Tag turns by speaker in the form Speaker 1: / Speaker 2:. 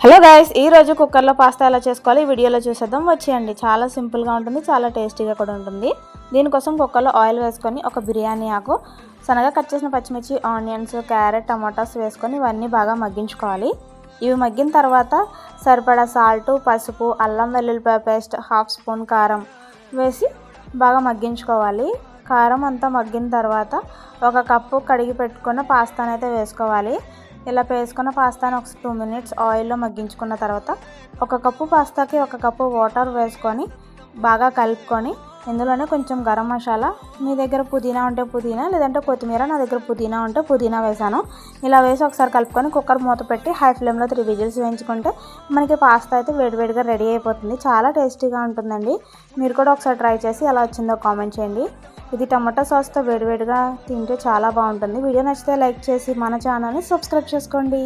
Speaker 1: Hello guys, ఈ రోజు కుక్కర్లో పాస్తా ఎలా చేసుకోవాలి ఈ వీడియోలో చూసేద్దాం. వచ్చేయండి. చాలా సింపుల్గా ఉంటుంది, చాలా టేస్టీగా కూడా ఉంటుంది. దీనికోసం కుక్కర్లో ఆయిల్ వేసుకొని ఒక బిర్యానీ ఆకు, సన్నగా కట్ చేసిన పచ్చిమిర్చి, ఆనియన్స్, క్యారెట్, టమాటాస్ వేసుకొని ఇవన్నీ బాగా మగ్గించుకోవాలి. ఇవి మగ్గిన తర్వాత సరిపడా సాల్ట్, పసుపు, అల్లం వెల్లుల్లిపాయ పేస్ట్, హాఫ్ స్పూన్ కారం వేసి బాగా మగ్గించుకోవాలి. కారం అంతా మగ్గిన తర్వాత ఒక కప్పు కడిగి పెట్టుకున్న పాస్తాను అయితే వేసుకోవాలి. ఇలా వేసుకున్న పాస్తాను ఒక 2 మినిట్స్ ఆయిల్లో మగ్గించుకున్న తర్వాత ఒక కప్పు పాస్తాకి ఒక కప్పు వాటర్ వేసుకొని బాగా కలుపుకొని ఇందులోనే కొంచెం గరం మసాలా, మీ దగ్గర పుదీనా ఉంటే పుదీనా, లేదంటే కొత్తిమీర, నా దగ్గర పుదీనా ఉంటే పుదీనా వేసాను. ఇలా వేసి ఒకసారి కలుపుకొని కుక్కర్ మూత పెట్టి హై ఫ్లేమ్లో 3 విజిల్స్ వేయించుకుంటే మనకి పాస్తా అయితే వేడివేడిగా రెడీ అయిపోతుంది. చాలా టేస్టీగా ఉంటుందండి. మీరు కూడా ఒకసారి ట్రై చేసి ఎలా వచ్చిందో కామెంట్ చేయండి. ఇది టమాటో సాస్తో వేడివేడిగా తింటే చాలా బాగుంటుంది. వీడియో నచ్చితే లైక్ చేసి మన ఛానల్ని సబ్స్క్రైబ్ చేసుకోండి.